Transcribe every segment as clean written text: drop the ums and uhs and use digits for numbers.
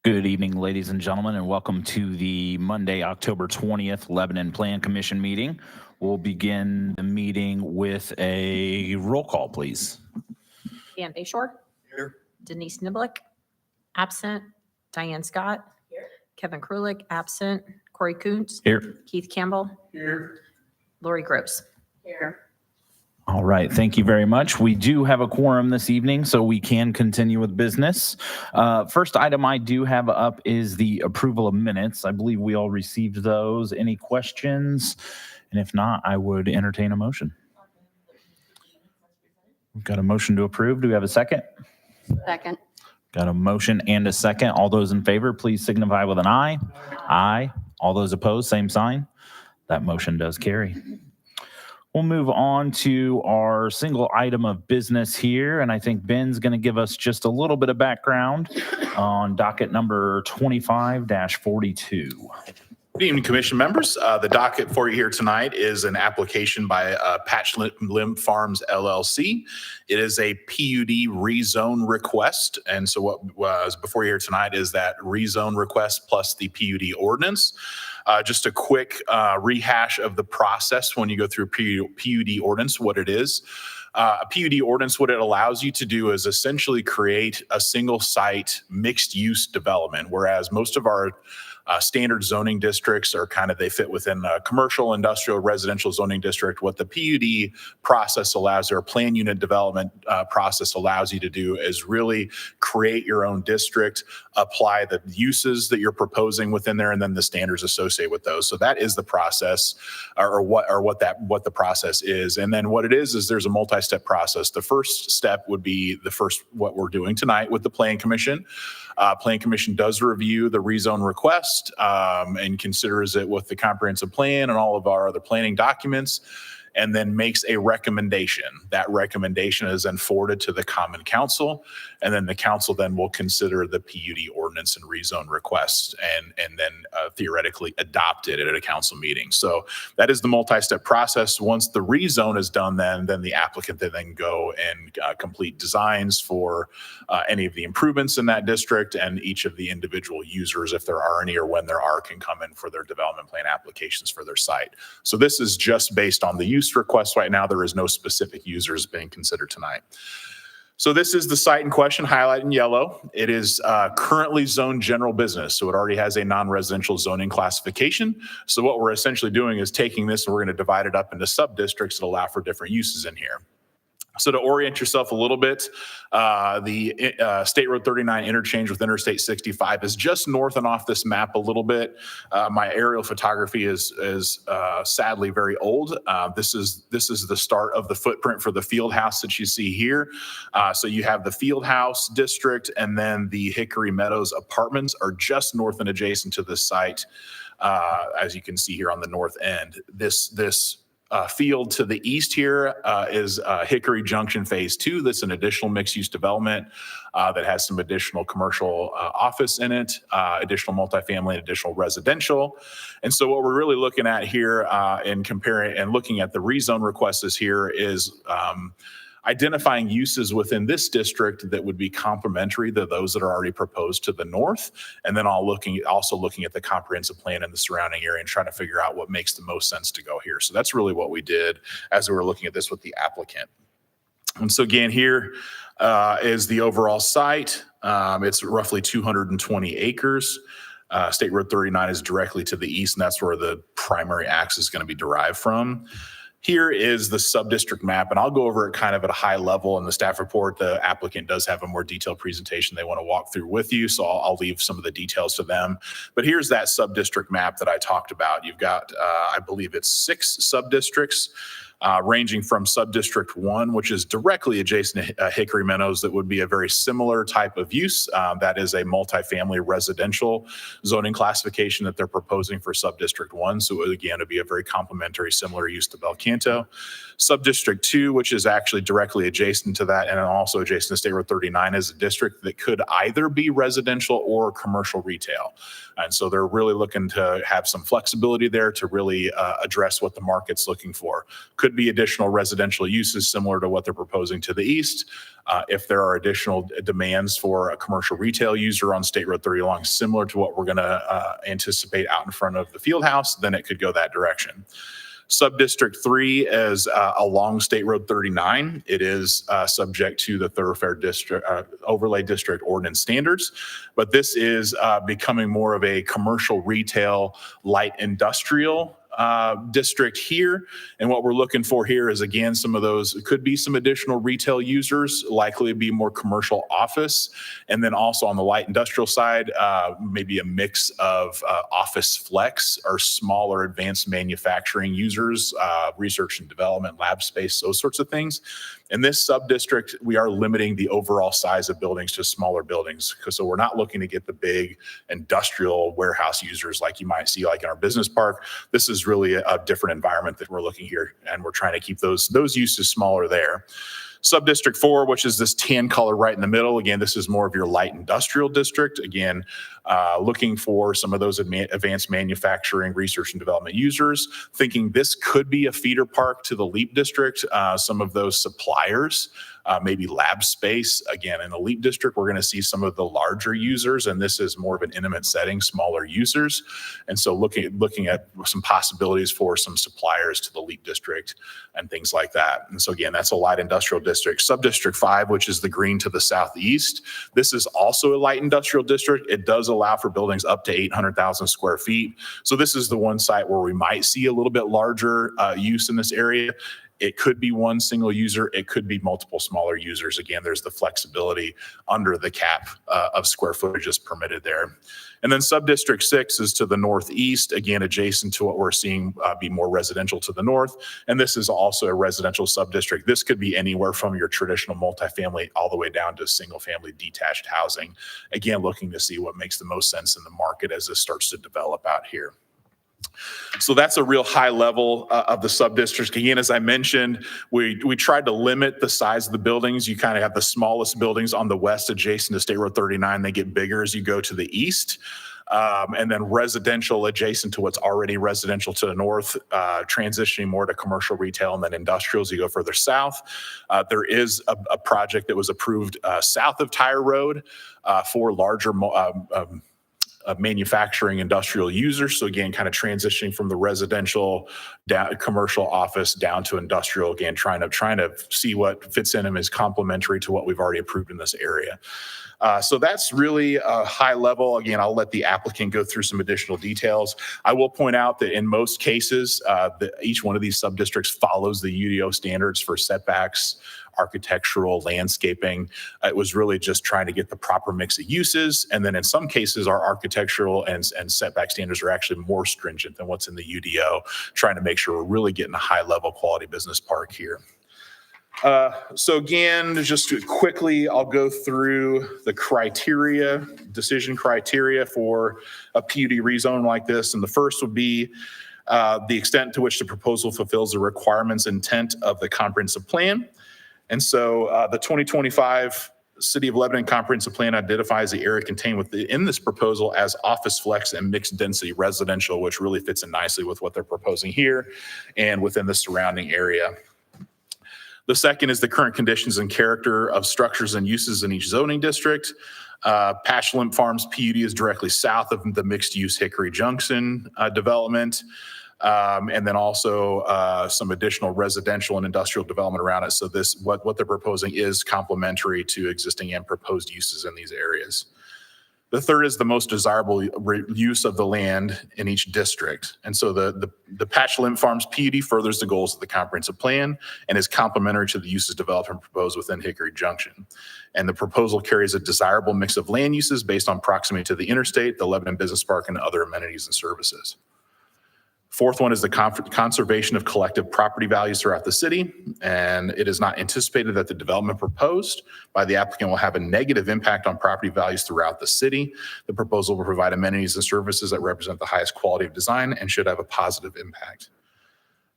Good evening, ladies and gentlemen, and welcome to the Monday, October 20th Lebanon Plan Commission meeting. We'll begin the meeting with a roll call, please. Dan Bayshore. Here. Denise Niblick, absent. Diane Scott. Here. Kevin Krulik, absent. Corey Koontz. Here. Keith Campbell. Here. Lori Gross. Here. All right, thank you very much. We do have a quorum this evening, so we can continue with business. First item I do have up is the approval of minutes. I believe we all received those. Any questions? And if not, I would entertain a motion. We've got a motion to approve. Do we have a second? Second. Got a motion and a second. All those in favor, please signify with an aye. Aye. All those opposed, same sign. That motion does carry. We'll move on to our single item of business here, and I think Ben's going to give us just a little bit of background on docket number 25-42. Good evening, Commission members. The docket for you here tonight is an application by Patch Limb Farms LLC. It is a PUD rezone request, and so what was before you here tonight is that rezone request plus the PUD ordinance. Just a quick rehash of the process when you go through PUD ordinance, what it is. A PUD ordinance, what it allows you to do is essentially create a single site mixed use development, whereas most of our standard zoning districts are they fit within a commercial, industrial, residential zoning district. What the PUD process allows, or plan unit development process allows you to do is really create your own district, apply the uses that you're proposing within there, and then the standards associated with those. So that is the process, or what the process is. And then what it is there's a multi-step process. The first step would be what we're doing tonight with the Plan Commission. Plan Commission does review the rezone request and considers it with the comprehensive plan and all of our other planning documents, and then makes a recommendation. That recommendation is then forwarded to the Common Council, and then the council then will consider the PUD ordinance and rezone requests and then theoretically adopt it at a council meeting. So that is the multi-step process. Once the rezone is done, then the applicant then go and complete designs for any of the improvements in that district, and each of the individual users, if there are any or when there are, can come in for their development plan applications for their site. So this is just based on the use request right now. There is no specific users being considered tonight. So this is the site in question, highlighted in yellow. It is currently zoned general business, so it already has a non-residential zoning classification. So what we're essentially doing is taking this and we're going to divide it up into sub-districts that allow for different uses in here. So to orient yourself a little bit, the State Road 39 interchange with Interstate 65 is just north and off this map a little bit. My aerial photography is sadly very old. This is the start of the footprint for the field house that you see here. So you have the field house district, and then the Hickory Meadows apartments are just north and adjacent to this site. As you can see here on the north end, this field to the east here is Hickory Junction Phase 2. That's an additional mixed-use development that has some additional commercial office in it, additional multifamily, and additional residential. And so what we're really looking at here in comparing and looking at the rezone requests here is identifying uses within this district that would be complementary to those that are already proposed to the north, and then also looking at the comprehensive plan in the surrounding area and trying to figure out what makes the most sense to go here. So that's really what we did as we were looking at this with the applicant. And so again, here is the overall site. It's roughly 220 acres. State Road 39 is directly to the east, and that's where the primary axis is going to be derived from. Here is the sub-district map, and I'll go over it kind of at a high level in the staff report. The applicant does have a more detailed presentation they want to walk through with you, so I'll leave some of the details to them. But here's that sub-district map that I talked about. You've got, I believe it's 6 sub-districts. Ranging from Subdistrict 1, which is directly adjacent to Hickory Meadows, that would be a very similar type of use. That is a multifamily residential zoning classification that they're proposing for Subdistrict 1. So again, it'd be a very complementary, similar use to Belcanto. Subdistrict 2, which is actually directly adjacent to that and also adjacent to State Road 39, is a district that could either be residential or commercial retail. And so they're really looking to have some flexibility there to really address what the market's looking for. Could could be additional residential uses similar to what they're proposing to the east. If there are additional demands for a commercial retail user on State Road 30 along, similar to what we're going to anticipate out in front of the field house, then it could go that direction. Subdistrict 3 is along State Road 39. It is subject to the Thoroughfare District Overlay District ordinance standards, but this is becoming more of a commercial retail, light industrial district here. And what we're looking for here is, again, some of those, it could be some additional retail users, likely be more commercial office. And then also on the light industrial side, maybe a mix of office flex or smaller advanced manufacturing users, research and development, lab space, those sorts of things. In this sub-district, we are limiting the overall size of buildings to smaller buildings. So we're not looking to get the big industrial warehouse users like you might see like in our business park. This is really a different environment that we're looking here, and we're trying to keep those uses smaller there. Subdistrict 4, which is this tan color right in the middle. Again, this is more of your light industrial district. Again, looking for some of those advanced manufacturing, research and development users, thinking this could be a feeder park to the LEAP district. Some of those suppliers, maybe lab space. Again, in the LEAP district, we're going to see some of the larger users, and this is more of an intimate setting, smaller users. And so looking at some possibilities for some suppliers to the LEAP district and things like that. And so again, that's a light industrial district. Subdistrict 5, which is the green to the southeast. This is also a light industrial district. It does allow for buildings up to 800,000 square feet. So this is the one site where we might see a little bit larger use in this area. It could be one single user. It could be multiple smaller users. Again, there's the flexibility under the cap of square footage is permitted there. And then Subdistrict 6 is to the northeast, again, adjacent to what we're seeing be more residential to the north. And this is also a residential subdistrict. This could be anywhere from your traditional multifamily all the way down to single family detached housing. Again, looking to see what makes the most sense in the market as this starts to develop out here. So that's a real high level of the sub-district. Again, as I mentioned, we tried to limit the size of the buildings. You kind of have the smallest buildings on the west adjacent to State Road 39. They get bigger as you go to the east. And then residential adjacent to what's already residential to the north, transitioning more to commercial retail, and then industrial as you go further south. There is a project that was approved south of Tire Road for larger manufacturing industrial users. So again, kind of transitioning from the residential down commercial office down to industrial, again, trying to see what fits in and is complementary to what we've already approved in this area. So that's really a high level. Again, I'll let the applicant go through some additional details. I will point out that in most cases, each one of these sub-districts follows the UDO standards for setbacks, architectural, landscaping. It was really just trying to get the proper mix of uses. And then in some cases, our architectural and setback standards are actually more stringent than what's in the UDO, trying to make sure we're really getting a high level quality business park here. So again, just quickly, I'll go through the criteria, decision criteria for a PUD rezone like this. And the first would be the extent to which the proposal fulfills the requirements intent of the comprehensive plan. And so the 2025 City of Lebanon Comprehensive Plan identifies the area contained within this proposal as office flex and mixed density residential, which really fits in nicely with what they're proposing here and within the surrounding area. The second is the current conditions and character of structures and uses in each zoning district. Patch-Limp Farms PUD is directly south of the mixed-use Hickory Junction development. And then also some additional residential and industrial development around it. So this, what they're proposing is complementary to existing and proposed uses in these areas. The third is the most desirable use of the land in each district. And so the Patch-Limp Farms PUD furthers the goals of the comprehensive plan and is complementary to the uses developed and proposed within Hickory Junction. And the proposal carries a desirable mix of land uses based on proximity to the interstate, the Lebanon Business Park, and other amenities and services. Fourth one is the conservation of collective property values throughout the city. And it is not anticipated that the development proposed by the applicant will have a negative impact on property values throughout the city. The proposal will provide amenities and services that represent the highest quality of design and should have a positive impact.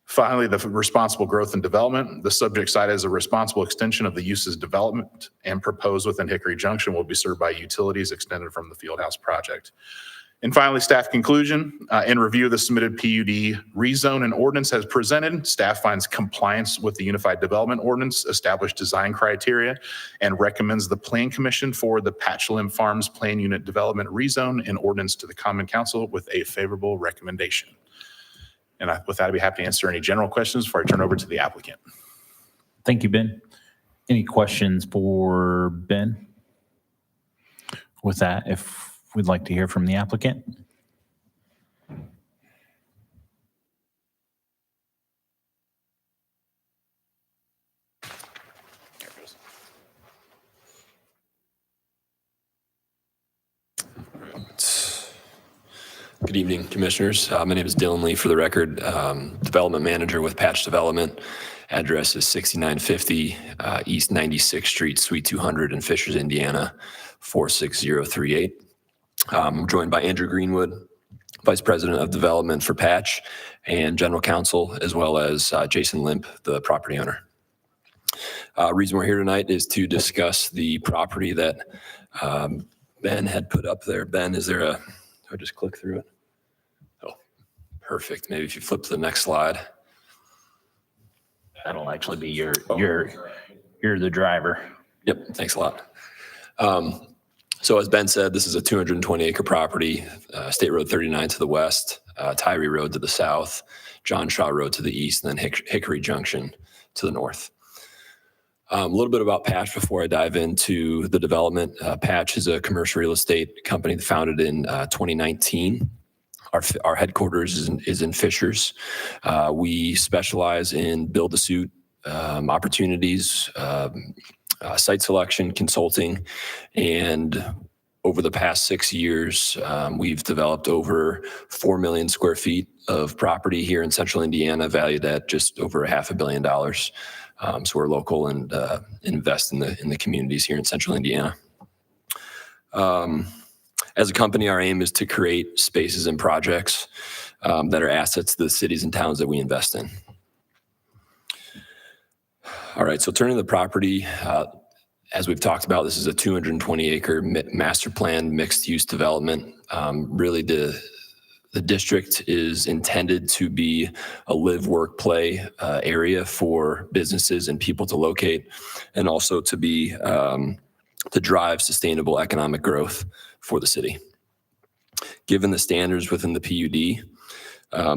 Finally, the responsible growth and development. The subject site is a responsible extension of the uses development and proposed within Hickory Junction will be served by utilities extended from the Fieldhouse project. And finally, staff conclusion. In review of the submitted PUD rezone and ordinance as presented, staff finds compliance with the Unified Development Ordinance, established design criteria, and recommends the Plan Commission forward the Patch Limb Farms Plan Unit Development rezone and ordinance to the Common Council with a favorable recommendation. And with that, I'd be happy to answer any general questions before I turn over to the applicant. Thank you, Ben. Any questions for Ben? With that, if we'd like to hear from the applicant. Good evening, Commissioners. My name is Dylan Lee, for the record, Development Manager with Patch Development. Address is 6950 East 96th Street, Suite 200 in Fishers, Indiana, 46038. I'm joined by Andrew Greenwood, Vice President of Development for Patch, and General Counsel, as well as Jason Limp, the property owner. Reason we're here tonight is to discuss the property that Ben had put up there. Ben, is there a, do I just click through it? Oh, perfect. Maybe if you flip to the next slide. That'll actually be you're the driver. Yep, thanks a lot. So as Ben said, this is a 220-acre property, State Road 39 to the west, Tyree Road to the south, John Shaw Road to the east, and then Hickory Junction to the north. A little bit about Patch before I dive into the development. Patch is a commercial real estate company founded in 2019. Our headquarters is in Fishers. We specialize in build-to-suit opportunities, site selection, consulting, and over the past 6 years, we've developed over 4 million square feet of property here in central Indiana, valued at just over $500 million. So we're local and invest in the communities here in central Indiana. As a company, our aim is to create spaces and projects that are assets to the cities and towns that we invest in. All right, so turning to the property, as we've talked about, this is a 220-acre master plan mixed-use development. Really, the district is intended to be a live, work, play area for businesses and people to locate, and also to be to drive sustainable economic growth for the city. Given the standards within the PUD,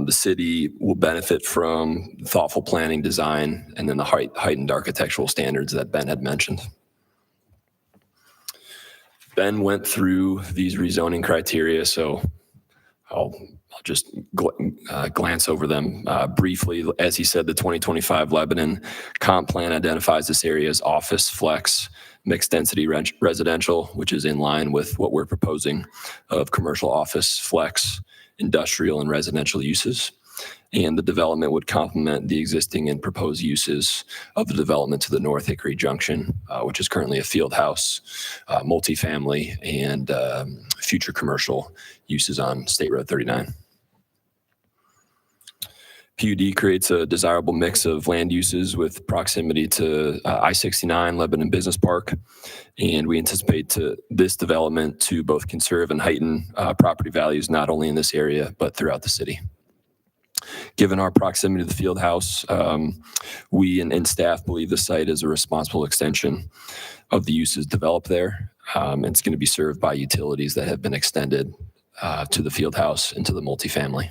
the city will benefit from thoughtful planning, design, and then the heightened architectural standards that Ben had mentioned. Ben went through these rezoning criteria, so I'll just glance over them briefly. As he said, the 2025 Lebanon comp plan identifies this area as office, flex, mixed density residential, which is in line with what we're proposing of commercial office, flex, industrial, and residential uses. And the development would complement the existing and proposed uses of the development to the north, Hickory Junction, which is currently a field house, multifamily, and future commercial uses on State Road 39. PUD creates a desirable mix of land uses with proximity to I-69, Lebanon Business Park, and we anticipate this development to both conserve and heighten property values not only in this area, but throughout the city. Given our proximity to the field house, we and staff believe the site is a responsible extension of the uses developed there. And it's going to be served by utilities that have been extended to the field house and to the multifamily.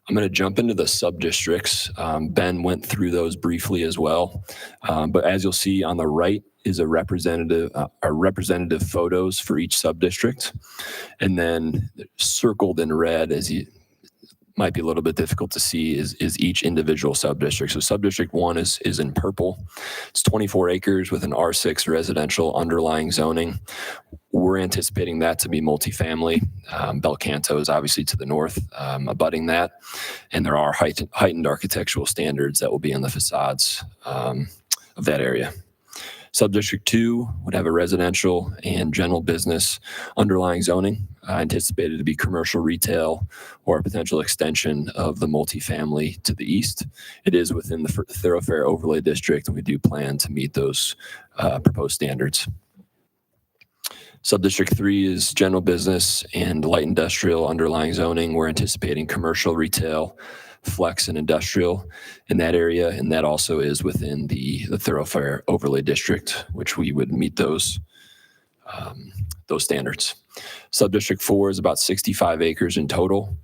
I'm going to jump into the sub-districts. Ben went through those briefly as well. But as you'll see on the right is a representative photos for each sub-district. And then circled in red, as you might be a little bit difficult to see, is each individual sub-district. So sub-district 1 is in purple. It's 24 acres with an R6 residential underlying zoning. We're anticipating that to be multifamily. Belcanto is obviously to the north, abutting that. And there are heightened architectural standards that will be in the facades of that area. Subdistrict 2 would have a residential and general business underlying zoning, anticipated to be commercial retail or a potential extension of the multifamily to the east. It is within the thoroughfare overlay district, and we do plan to meet those proposed standards. Subdistrict 3 is general business and light industrial underlying zoning. We're anticipating commercial retail, flex, and industrial in that area, and that also is within the thoroughfare overlay district, which we would meet those standards. Subdistrict 4 is about 65 acres in total.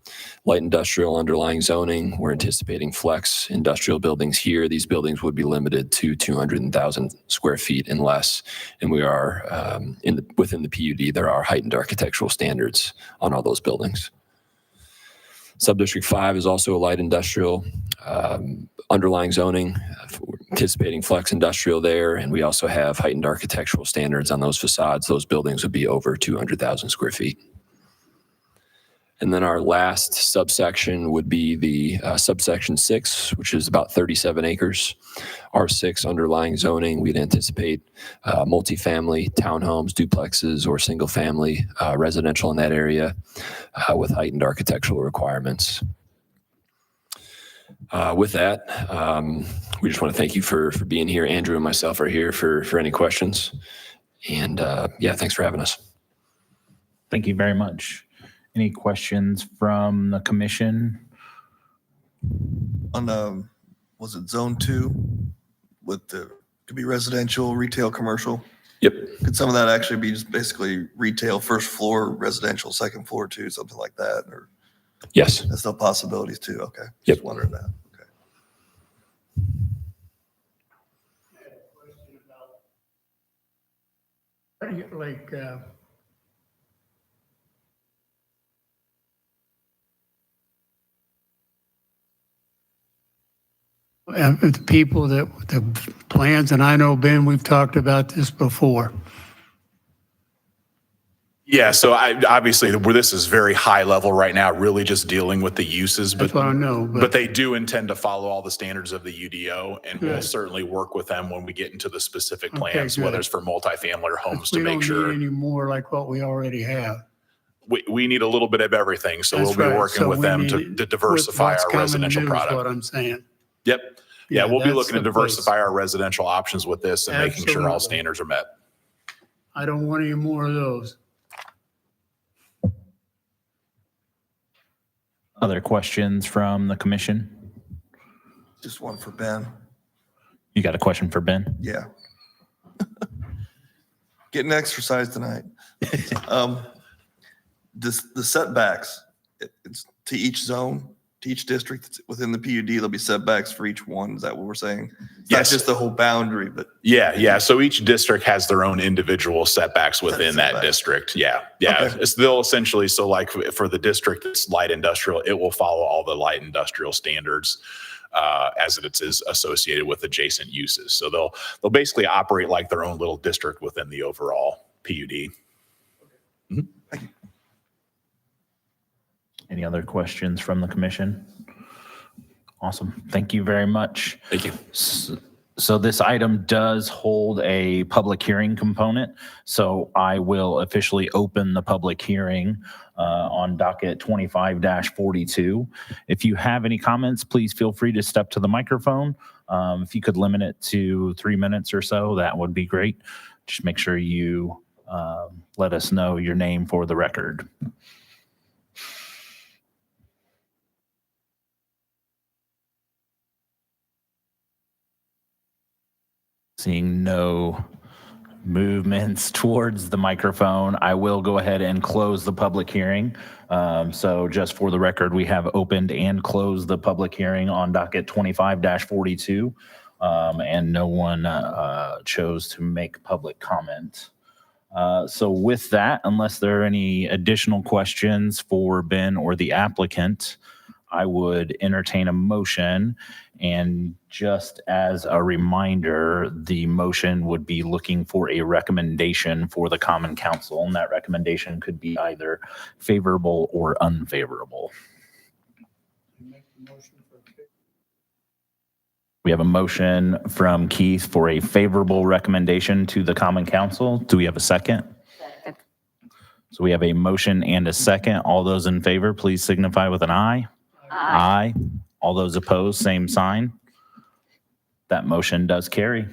Light industrial underlying zoning, we're anticipating flex industrial buildings here. These buildings would be limited to 200,000 square feet and less, and we are within the PUD. There are heightened architectural standards on all those buildings. Subdistrict 5 is also a light industrial underlying zoning, anticipating flex industrial there, and we also have heightened architectural standards on those facades. Those buildings would be over 200,000 square feet. And then our last subsection would be the subsection 6, which is about 37 acres. R6 underlying zoning, we'd anticipate multifamily, townhomes, duplexes, or single family residential in that area with heightened architectural requirements. With that, we just want to thank you for being here. Andrew and myself are here for any questions. And yeah, thanks for having us. Thank you very much. Any questions from the commission? On was it zone 2 with the could be residential, retail, commercial? Yep. Could some of that actually be just basically retail first floor, residential second floor too, something like that? Or Yes. that's still possibilities too. Okay. Yep. Just wondering that. Okay. Like, and the people that, the plans, and I know, Ben, we've talked about this before. Yeah, so obviously where this is very high level right now, really just dealing with the uses, That's what I know, but they do intend to follow all the standards of the UDO, and we'll Good. certainly work with them when we get into the specific Okay, plans, whether good. it's for multifamily or homes, to We make don't sure. need any more like what we already have. We need a little bit of everything, so That's we'll be right. working So with we them need to it diversify with what's our coming residential new is product. what I'm saying. Yep. Yeah, we'll be that's looking to the place. diversify our residential options with this and making sure all Absolutely. standards are met. I don't want any more of those. Other questions from the commission? Just one for Ben. You got a question for Ben? Yeah. Getting exercise tonight. The setbacks, it's to each zone, to each district that's within the PUD, there'll be setbacks for each one. Is that what we're saying? It's not Yes. just the whole boundary, but Yeah. So each district has their own individual setbacks within that Setbacks. district. Yeah. Okay. They'll essentially, so like for the district that's light industrial, it will follow all the light industrial standards as it is associated with adjacent uses. So they'll basically operate like their own little district within the overall PUD. Any other questions from the commission? Awesome. Thank you very much. Thank you. So this item does hold a public hearing component. So I will officially open the public hearing on docket 25-42. If you have any comments, please feel free to step to the microphone. If you could limit it to 3 minutes or so, that would be great. Just make sure you let us know your name for the record. Seeing no movements towards the microphone, I will go ahead and close the public hearing. So just for the record, we have opened and closed the public hearing on docket 25-42, and no one chose to make public comment. So with that, unless there are any additional questions for Ben or the applicant, I would entertain a motion. And just as a reminder, the motion would be looking for a recommendation for the Common Council, and that recommendation could be either favorable or unfavorable. We have a motion from Keith for a favorable recommendation to the Common Council. Do we have a second? Second. So we have a motion and a second. All those in favor, please signify with an aye. Aye. All those opposed, same sign. That motion does carry.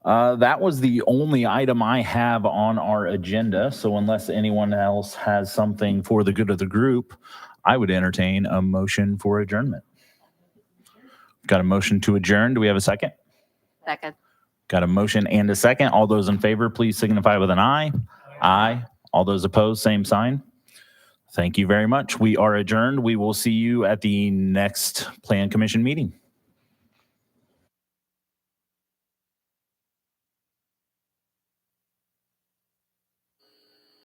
That was the only item I have on our agenda. So unless anyone else has something for the good of the group, I would entertain a motion for adjournment. Got a motion to adjourn. Do we have a second? Second. Got a motion and a second. All those in favor, please signify with an aye. Aye. All those opposed, same sign. Thank you very much. We are adjourned. We will see you at the next Plan Commission meeting.